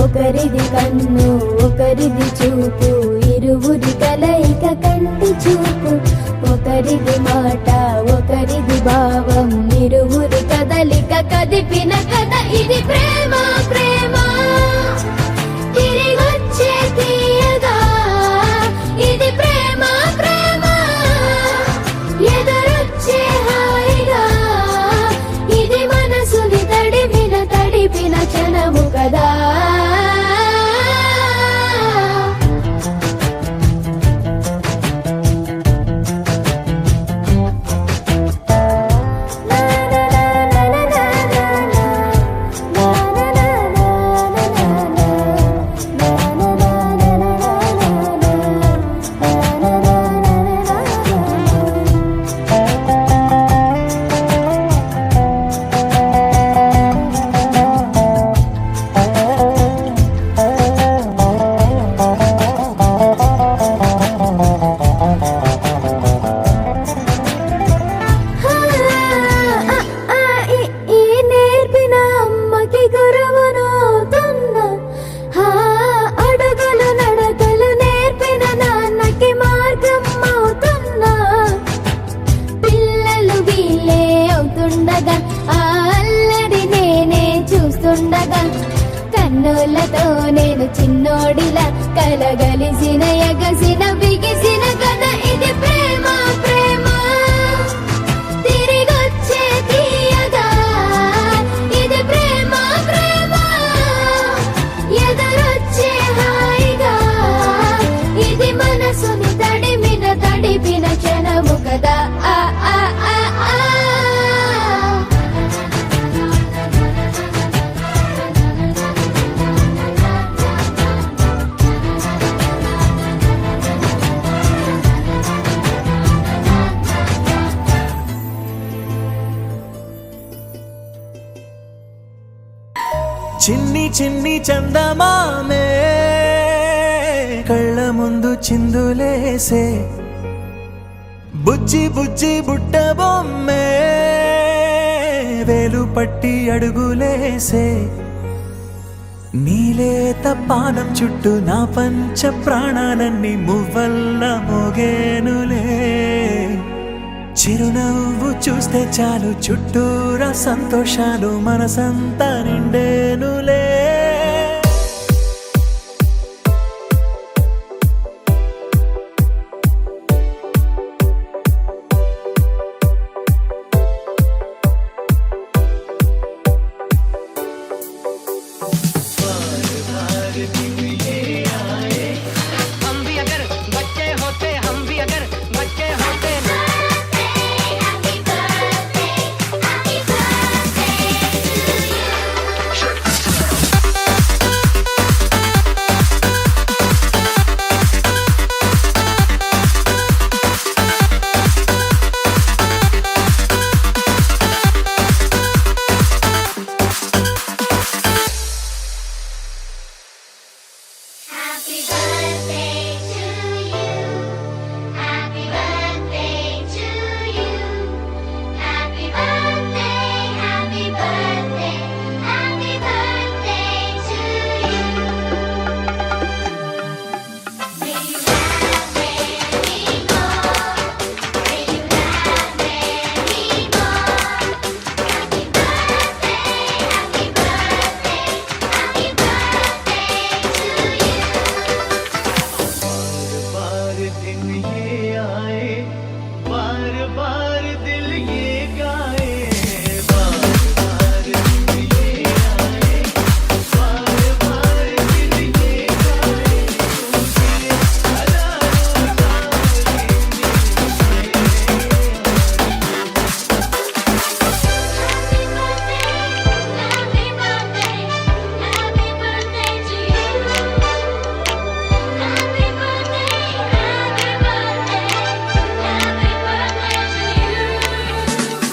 ఒకరిది కన్ను ఒకరిది చూపు, ఇరువురి కలయిక కంటి చూపు. ఒకరిది మాట ఒకరిది భావం, ఇరువురి కదలిక కదిపిన కథ ఇది ప్రేమ. ప్రేమ తిరిగొచ్చే తీయగా ఇది ప్రేమ. ప్రేమ ఎదురొచ్చే హాయిగా ఇది మనసుని తడిపిన క్షణము కదా. కన్నులతో నేను చిన్నోడిలా కలగలిసిన ఎగసిన బిగిసిన కథ ఇది ప్రేమ. ప్రేమ తిరిగొచ్చే తీయగా ఇది ప్రేమ. ప్రేమ ఎదురొచ్చే హాయిగా ఇది మనసుని తడిపిన క్షణము కదా. చిన్ని చందమామే కళ్ళ ముందు చిందులేసే బుజ్జి బుజ్జి బుట్ట బొమ్మే వేలు పట్టి అడుగులేసే నీలేత పానం చుట్టూ నా పంచ ప్రాణాలన్నీ మువ్వల్ల మోగేనులే చిరునవ్వు చూస్తే చాలు చుట్టూరా సంతోషాలు మనసంతా నిండేనులే Happy birthday to you. Happy birthday to you. Happy birthday, happy birthday, happy birthday to you. May you have many more. May you have many more. Happy birthday, happy birthday, happy birthday to you. बार दिन ये आए बार बार दिल ये गाए बार बार दिन ये आए बार बार दिल ये गाए Happy birthday, happy birthday to you. Happy birthday, happy birthday, happy birthday to you.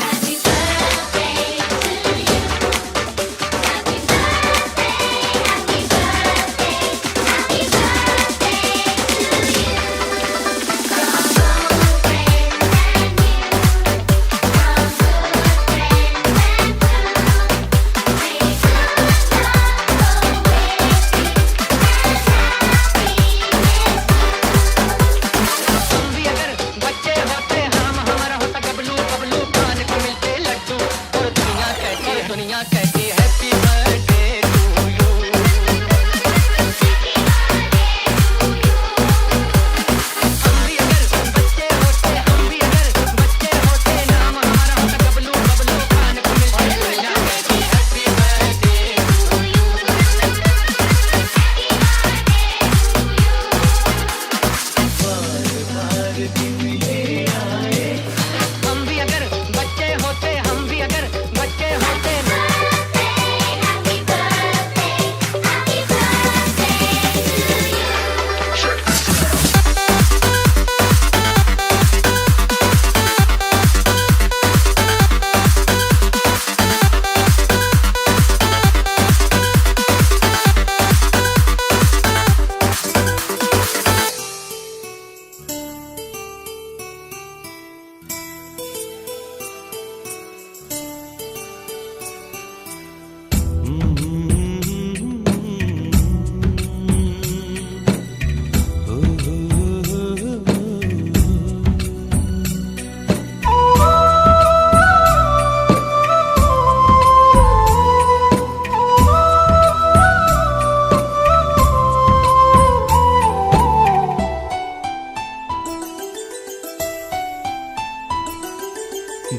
Happy birthday to you. Happy birthday, happy birthday, happy birthday to you. From old friends and new, from good friends and true. May good luck go with you and happiness too. हम भी अगर बच्चे होते हम हमारा होता गबलू गबलू खाने को मिलते लड्डू और दुनिया कहती हैप्पी बर्थडे टू यू हम भी अगर बच्चे होते नाम हमारा होता गबलू गबलू खाने को मिलते दुनिया कहती हैप्पी बर्थडे टू यू हम भी अगर बच्चे होते Happy birthday, happy birthday to you.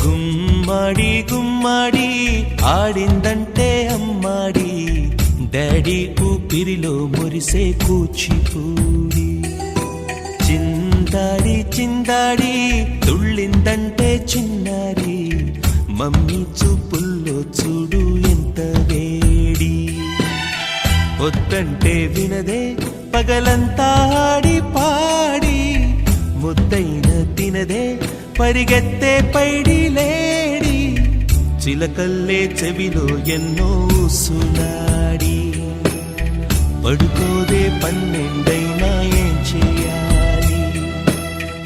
గుమ్మడి గుమ్మడి ఆడిందంటే అమ్మాడి డాడీ ఊపిరిలో మురిసే కూచిపూడి చిందాడి చిందాడి తుళ్ళిందంటే చిన్నారి మమ్మీ చూపుల్లో చూడు ఎంత వేడి వద్దంటే వినదే పగలంతా ఆడి పాడి ముద్దైన తినదే పరిగెత్తే పైడి లేడి చిలకల్లే చెవిలో ఎన్నో సునాడి పడుకోదే పన్నెండైనా ఏం చేయాలి?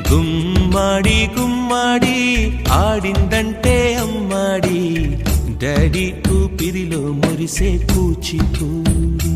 గుమ్మాడి గుమ్మాడి ఆడిందంటే అమ్మాడి, డాడీ ఊపిరిలో మురిసే కూచిపూడి.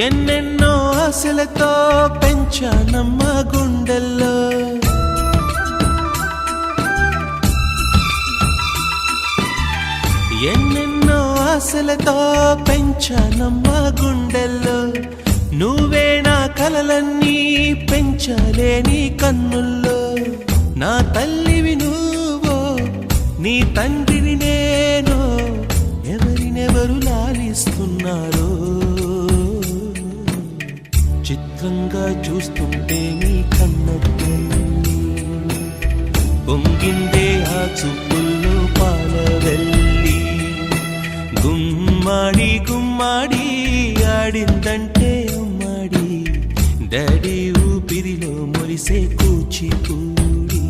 ఎన్నెన్నో ఆశలతో పెంచానమ్మ గుండెల్లో, ఎన్నెన్నో ఆశలతో పెంచానమ్మ గుండెల్లో, నువ్వే నా కలలన్నీ పెంచాలే నీ కన్నుల్లో. నా తల్లివి నువ్వో నీ తండ్రిని నేను, ఎవరినెవరు లాలిస్తున్నారో చిత్రంగా చూస్తుంటే నీ కన్నతల్లి. పొంగిందే ఆ చూపుల్లో పాలవెల్లి, గుమ్మాడి గుమ్మాడి ఆడిందంటే ఉమ్మాడి, డాడీ ఊపిరిలో మురిసే కూచిపూడి.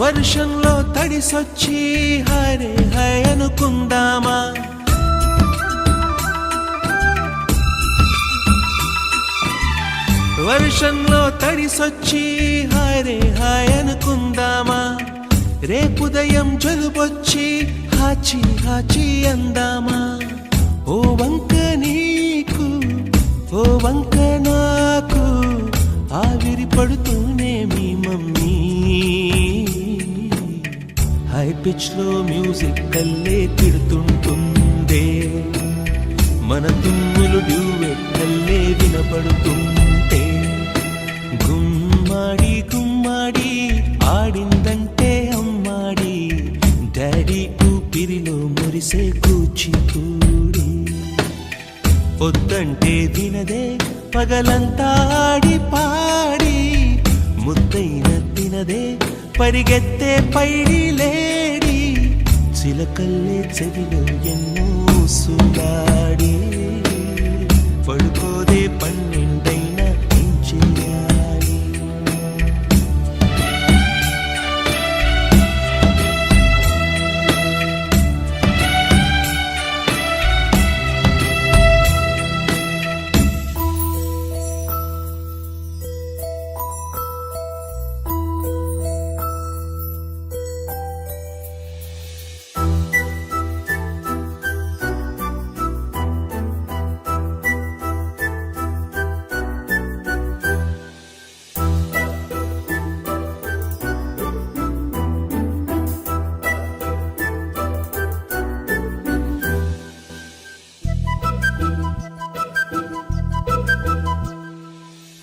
వర్షంలో తడిసొచ్చి హరే హై అనుకుందామా, వర్షంలో తడిసొచ్చి హరే హై అనుకుందామా, రేపుదయం జలుబొచ్చి హాచి హాచి అందామా. ఓ వంక నీకు ఓ వంక నాకు ఆవిరి పడుతూనే మీ మమ్మీ, హై పిచ్ లో మ్యూజిక్ కల్లే తిడుతుంటుందే, మన తుమ్ములు డ్యూయెట్ కల్లే వినపడుతుంటే. గుమ్మాడి గుమ్మాడి ఆడిందంటే అమ్మాడి, డాడీ ఊపిరిలో మురిసే కూచిపూడి. పొద్దంటే వినదే పగలంతా ఆడి పాడి, ముద్దైన తినదే పరిగెత్తే పైడి లేడి, చిలకల్లే చెవిలో ఎన్నో సులాడి, పడుకోదే పన్నెండైనా ఏం చేయాలి?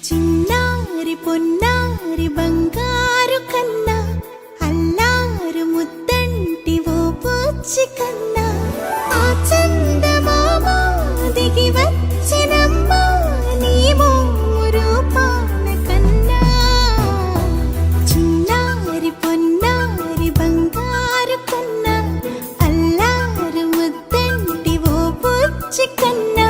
చిన్నారి పొన్నారి బంగారు కన్నా, అల్లారు ముద్దంటి ఓ పూచి కన్నా, ఆ చందమామ దిగి వచ్చినమ్మ నీ మోము రూపాన కన్నా. చిన్నారి పొన్నారి బంగారు కన్నా, అల్లారు ముద్దంటి ఓ పూచి కన్నా.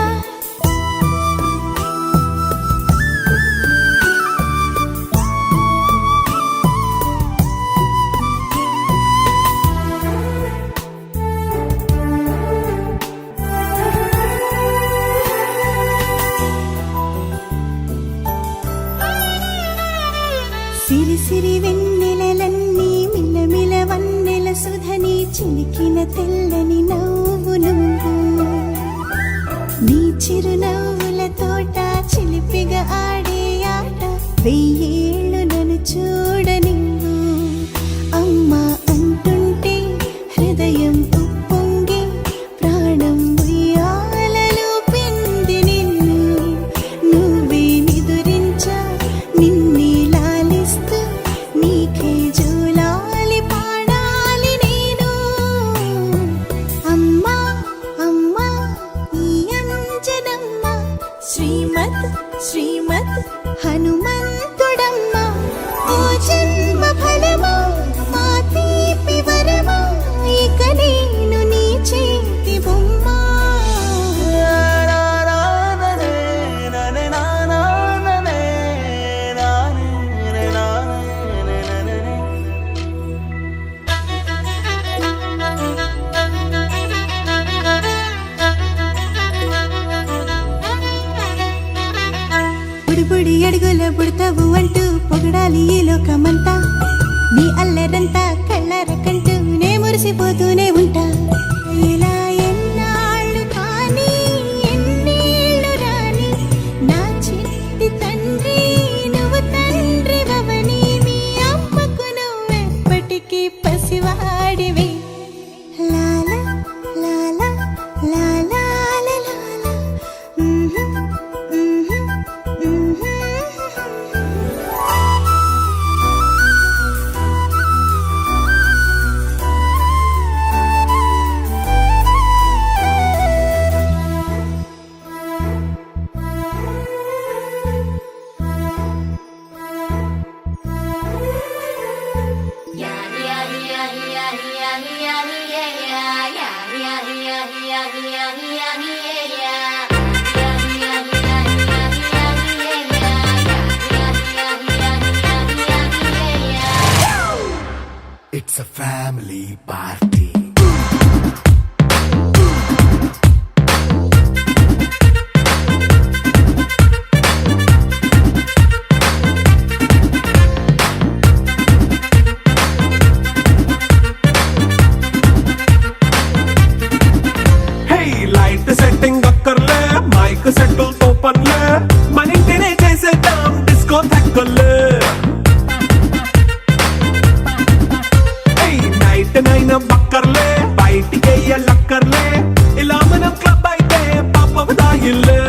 సిరి సిరి వెన్నెలలన్నీ మిలమిల వన్నెల సుధని చిలికిన తెల్లని నవ్వు నువ్వు నీ చిరునవ్వుల తోట చిలిపిగా ఆడే ఆట వెయ్యేళ్ళు నన్ను చూడనివ్వు అమ్మా అంటుంటే హృదయం ఉప్పొంగి ప్రాణం ఉయ్యాలలో పిండి నిన్ను నువ్వే నిదురించా నిన్నే లాలిస్తూ నీకే జోలాలి పాడాలి నేను అమ్మా అమ్మా ఈ అంజనమ్మ శ్రీమత్ శ్రీమత్ హనుమంతుడమ్మ ఓ జన్మ ఫలమా మా తీపి వరమా ఇక నేను నీ చేతి బొమ్మ బుడిబుడి అడుగుల బుడతావు అంటూ పొగడాలి ఈ లోకమంతా నీ అల్లరంతా కళ్ళారకంటూ నే మురిసిపోతూనే ఉంటా ఇలా ఎన్నాళ్ళు కానీ ఎన్నేళ్ళు రాని నా చిట్టి తండ్రి నువ్వు తండ్రి భవని మీ అమ్మకు నువ్వెప్పటికీ పసివాడివి లాల లాల లాల లాల It's a family party. Hey, light setting అక్కర్లే మైక్ సెట్టుల్ తో పర్లే మన ఇంటినే చేసేద్దాం డిస్కో థక్కర్లే నైట్ నైన్ బక్కర్లే బయటికి లక్కర్లే ఇలా మనం క్లబ్ అయితే పాపదాయిల్లే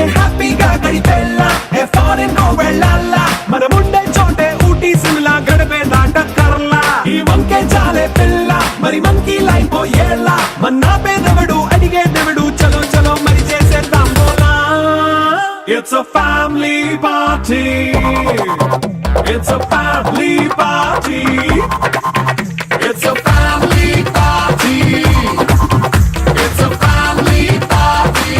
హ్యాపీగా గడిపెల్లా ఏ ఫారెన్ వెళ్ళాలా మనముండే చోటే ఊటీ సిమ్లా గడిపే దాటక్కర్లా ఈ వంకే చాలే పిల్ల మరి మంకీ లైఫ్ ఏళ్ళ మన్నా పేదవడు అడిగేదెవడు చలో చలో మరి చేసేద్దాం బోలా It's a family party. It's a family party. It's a family party. It's a family party.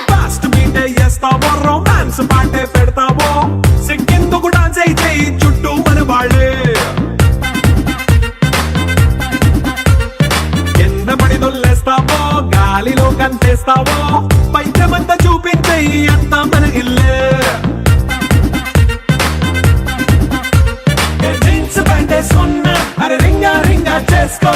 Fast meet చేస్తావో రొమాన్స్ పాటే పెడతావో సిక్కిందుకు డాన్స్ అయితే చుట్టూ మన వాళ్ళే కింద పడి దొల్లేస్తావో గాలిలో కంటేస్తావో పైకమంతా చూపించే అంతా మన ఇల్లే జీన్స్ ప్యాంట్ వేసుకున్నా అరే రింగా రింగా చేసుకో